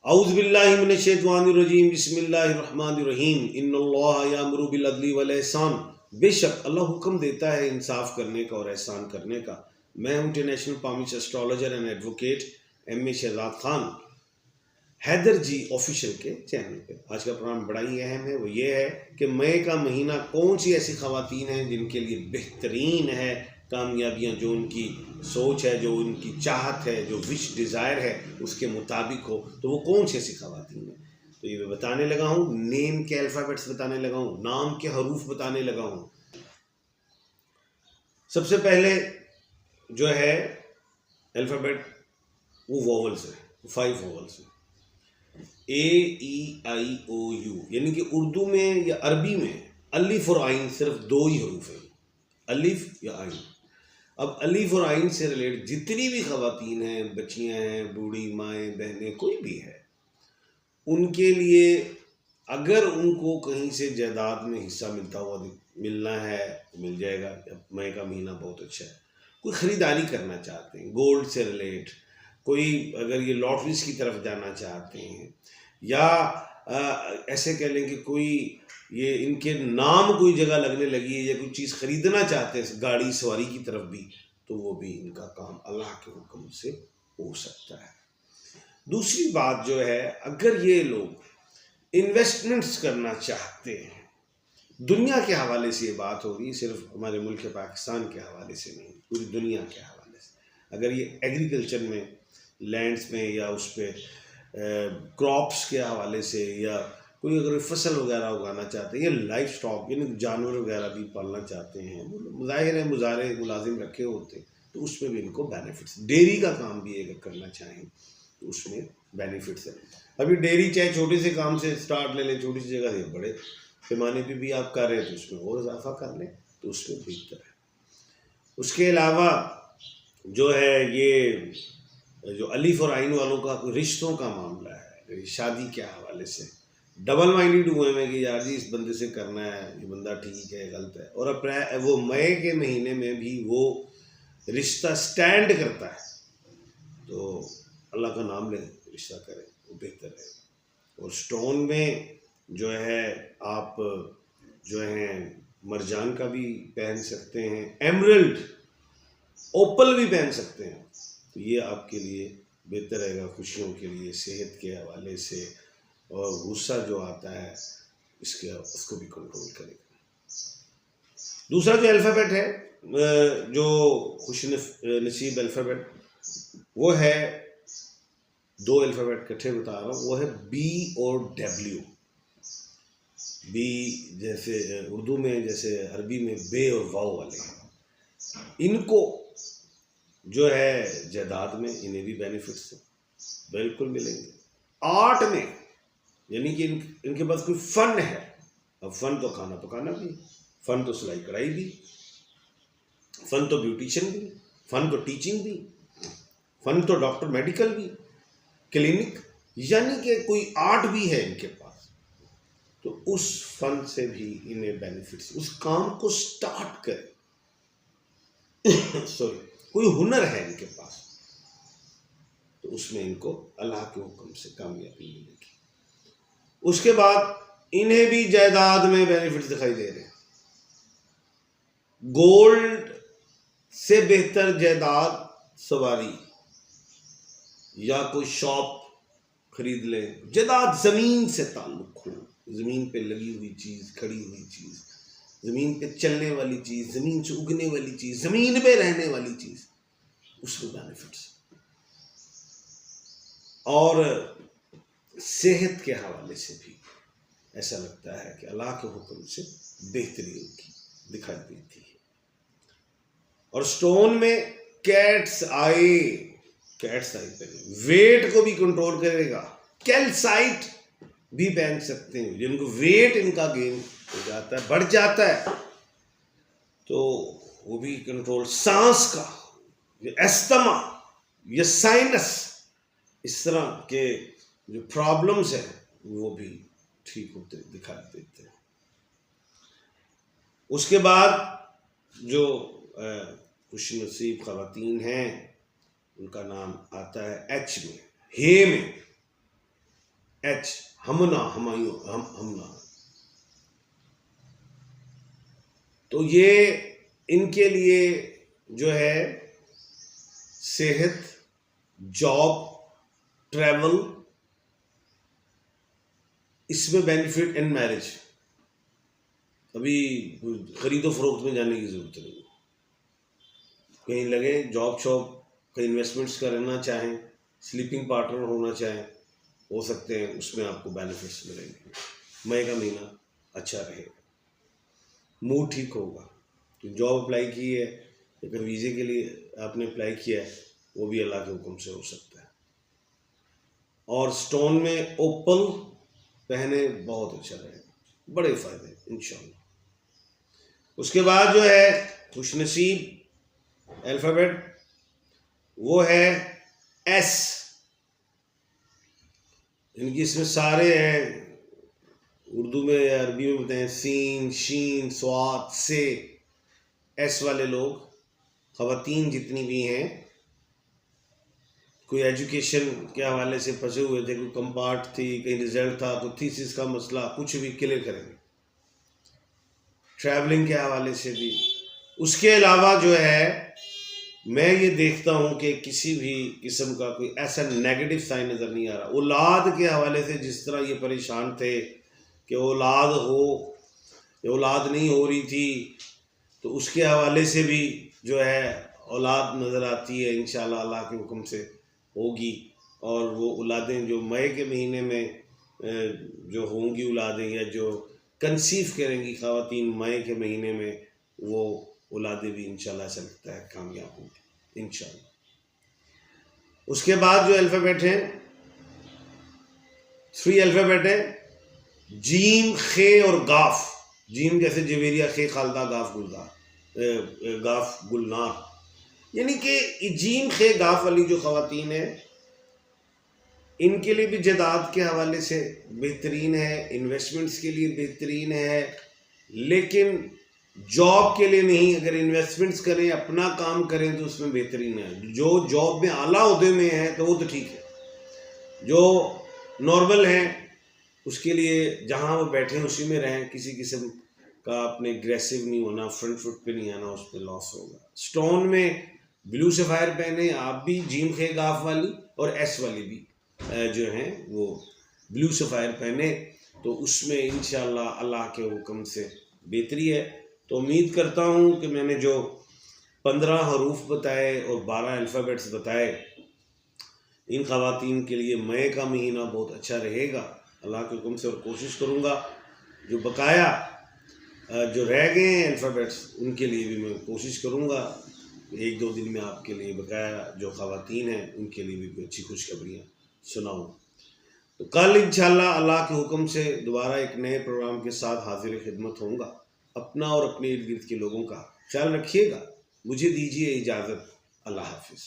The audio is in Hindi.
औज़ुबिल्लाहि मिनश्शैतानिर्रजीम बिस्मिल्लाहिर्रहमानिर्रहीम इन्नल्लाह यामुरु बिल अदली वल एहसान। बेशक अल्लाह हुक्म देता है इंसाफ करने का और एहसान करने का। मैं हूँ international palmist astrologer and advocate M A Shahzad Khan, Haider ji official के चैनल पे। आज का प्रोग्राम बड़ा ही अहम है। वो ये है कि मई का महीना कौन सी ऐसी ख़वातीन हैं जिनके लिए बेहतरीन है, कामयाबियाँ जो उनकी सोच है, जो उनकी चाहत है, जो विश डिज़ायर है उसके मुताबिक हो, तो वो कौन सी ऐसी ख़वातीन हैं। तो ये मैं बताने लगा हूँ, नेम के अल्फ़ाबेट्स बताने लगा हूँ, नाम के हरूफ बताने लगा हूँ। सबसे पहले जो है अल्फ़ाबेट वो वोवल्स है, 5 वोवल्स है। AEIOU, यानी कि उर्दू में या अरबी में अलिफ और आइन सिर्फ 2 ही हरूफ है, अलिफ या आइन। अब अलिफ और आइन से रिलेटेड जितनी भी ख़वातीन हैं, बच्चियां हैं, बूढ़ी माएँ बहनें, कोई भी है, उनके लिए अगर उनको कहीं से जायदाद में हिस्सा मिलना है तो मिल जाएगा। अब मई का महीना बहुत अच्छा है। कोई ख़रीदारी करना चाहते हैं गोल्ड से रिलेट, कोई अगर ये लॉटरीज की तरफ जाना चाहते हैं, या ऐसे कह लें कि कोई ये इनके नाम कोई जगह लगने लगी है या कोई चीज़ ख़रीदना चाहते हैं गाड़ी सवारी की तरफ भी, तो वो भी इनका काम अल्लाह के हुक्म से हो सकता है। दूसरी बात जो है, अगर ये लोग इन्वेस्टमेंट्स करना चाहते हैं, दुनिया के हवाले से ये बात हो रही है, सिर्फ हमारे मुल्क पाकिस्तान के हवाले से नहीं, पूरी दुनिया के हवाले से। अगर ये एग्रीकल्चर में, लैंड्स में, या उस पर क्रॉप्स के हवाले से, या कोई अगर फसल वगैरह उगाना चाहते हैं, या लाइफ स्टॉक यानी जानवर वगैरह भी पालना चाहते हैं, ज़ाहिर है मुजारे मुलाजिम रखे होते हैं, तो उसमें भी इनको बेनिफिट्स। डेयरी का काम भी अगर करना चाहें तो उसमें बेनिफिट्स है। अभी डेयरी चाहे छोटे से काम से स्टार्ट ले लें, छोटी सी जगह से बड़े पैमाने पे भी आप कर रहे हैं तो उसमें और इजाफा कर लें तो उसमें बेहतर है। उसके अलावा जो है ये जो अलिफ और आइन वालों का रिश्तों का मामला है, शादी के हवाले से डबल माइंडेड हुए हैं कि यार जी इस बंदे से करना है, ये बंदा ठीक है गलत है, और अप्रैल वो मई के महीने में भी वो रिश्ता स्टैंड करता है, तो अल्लाह का नाम ले रिश्ता करें, वो बेहतर है। और स्टोन में जो है आप जो है मरजान का भी पहन सकते हैं, एमरल्ड, ओपल भी पहन सकते हैं, तो ये आपके लिए बेहतर रहेगा, खुशियों के लिए, सेहत के हवाले से, और गुस्सा जो आता है उसको भी कंट्रोल करेगा। दूसरा जो अल्फ़ाबेट है, जो खुश नसीब अल्फ़ाबेट, वो है 2 अल्फ़ाबेट इकट्ठे बता रहा हूँ, वो है B और W। बी जैसे उर्दू में, जैसे अरबी में बे और वाव वाले हैं, इनको जो है जायदाद में इन्हें भी बेनिफिट्स बिल्कुल मिलेंगे। आर्ट में यानी कि इनके पास कोई फ़न है, अब फ़न तो खाना पकाना भी, फ़न तो सिलाई कढ़ाई भी, फ़न तो ब्यूटिशियन भी, फ़न तो टीचिंग भी, फ़न तो डॉक्टर मेडिकल भी, क्लिनिक, यानी कि कोई आर्ट भी है इनके पास, तो उस फ़न से भी इन्हें बेनिफिट्स, उस काम को स्टार्ट करें सॉरी, कोई हुनर है इनके पास, तो उसमें इनको अल्लाह के हुक्म से कामयाबी मिलेगी। उसके बाद इन्हें भी जायदाद में बेनिफिट्स दिखाई दे रहे हैं। गोल्ड से बेहतर जायदाद सवारी या कोई शॉप खरीद लें, जायदाद ज़मीन से ताल्लुक़ हो, ज़मीन पे लगी हुई चीज़, खड़ी हुई चीज़, ज़मीन पे चलने वाली चीज़, ज़मीन से उगने वाली चीज़, ज़मीन पे रहने वाली चीज़, उसमें बेनिफिट्स। और सेहत के हवाले से भी ऐसा लगता है कि अल्लाह के हुक्म से बेहतरी उनकी दिखाई देती है। और स्टोन में कैट्स आई पे वेट को भी कंट्रोल करेगा। कैल्साइट भी पहन सकते हैं, जिनको वेट इनका गेन हो जाता है, बढ़ जाता है, तो वो भी कंट्रोल। सांस का, ये एस्थमा, ये साइनस, इस तरह के जो प्रॉब्लम्स हैं वो भी ठीक होते दिखाई देते हैं। उसके बाद जो खुश नसीब ख़वातीन हैं उनका नाम आता है H में, हे में। एच, हमना, हमायूं, हमना। तो ये इनके लिए जो है सेहत, जॉब, ट्रैवल, इसमें बेनिफिट एंड मैरिज। अभी खरीदो फरोख्त में जाने की ज़रूरत नहीं, कहीं लगे जॉब शॉब, कहीं इन्वेस्टमेंट्स करना चाहें, स्लीपिंग पार्टनर होना चाहें, हो सकते हैं, उसमें आपको बेनिफिट्स मिलेंगे। मई का महीना अच्छा रहेगा, मूड ठीक होगा। तो जॉब अप्लाई की है, अगर वीज़े के लिए आपने अप्लाई किया है, वो भी अल्लाह के हुक्म से हो सकता है। और स्टोन में ओपल पहने, बहुत अच्छा रहेगा, बड़े फ़ायदे इंशाल्लाह। उसके बाद जो है खुशनसीब अल्फ़ाबेट, वो है एस। इनकी इसमें सारे हैं, उर्दू में या अरबी में बताएं, सीन, शीन, स्वाद, से। एस वाले लोग, ख़वातीन जितनी भी हैं, कोई एजुकेशन के हवाले से फंसे हुए थे, कोई कंपार्ट थी, कहीं रिजल्ट था, कोई थीसिस का मसला, कुछ भी क्लियर करेंगे। ट्रैवलिंग के हवाले से भी। उसके अलावा जो है मैं ये देखता हूँ कि किसी भी किस्म का कोई ऐसा नेगेटिव साइन नज़र नहीं आ रहा। औलाद के हवाले से जिस तरह ये परेशान थे कि औलाद हो, औलाद नहीं हो रही थी, तो उसके हवाले से भी जो है औलाद नज़र आती है, इंशाल्लाह अल्लाह के हुक्म से होगी। और वो औलादें जो मई के महीने में जो होंगी औलादें, या जो कंसीव करेंगी ख़वातीन मई के महीने में, वो औलादें भी इंशाल्लाह ऐसा लगता है कामयाब होंगी इंशाल्लाह। उसके बाद जो अल्फ़ाबेट हैं, 3 अल्फ़ाबेट हैं, जीम, खे और गाफ। जीम जैसे जवेरिया, खे खालदा, गाफ गुलदार, गाफ गुलनार। यानी कि जीम, खे, गाफ वाली जो ख़वातीन है, इनके लिए भी जदाद के हवाले से बेहतरीन है, इन्वेस्टमेंट्स के लिए बेहतरीन है। लेकिन जॉब के लिए नहीं, अगर इन्वेस्टमेंट्स करें, अपना काम करें, तो उसमें बेहतरीन है। जो जॉब में आला ओहदे में है तो वो तो ठीक है, जो नॉर्मल हैं उसके लिए जहाँ वो बैठे हैं उसी में रहें, किसी किस्म का अपने एग्रेसिव नहीं होना, फ्रंट फुट पे नहीं आना, उस पर लॉस होगा। स्टोन में ब्लू सफ़ायर पहने आप भी, जीम, खे, गाफ वाली, और एस वाली भी जो हैं वो ब्लू सफ़ायर पहने, तो उसमें इंशाल्लाह अल्लाह के हुक्म से बेहतरी है। तो उम्मीद करता हूँ कि मैंने जो 15 हरूफ बताए और 12 अल्फ़ाबेट्स बताए, इन ख़वातीन के लिए मई का महीना बहुत अच्छा रहेगा अल्लाह के हुक्म से। और कोशिश करूँगा जो बकाया जो रह गए हैं अल्फ़ाबेट्स, उनके लिए भी मैं कोशिश करूँगा 1-2 दिन में आपके लिए बकाया जो ख़वातीन हैं उनके लिए भी कोई अच्छी खुशखबरियाँ सुनाऊँ। तो कल इंशाल्लाह अल्लाह के हुक्म से दोबारा एक नए प्रोग्राम के साथ हाजिर खिदमत होऊंगा। अपना और अपने इर्द गिर्द के लोगों का ख्याल रखिएगा। मुझे दीजिए इजाज़त। अल्लाह हाफिज़।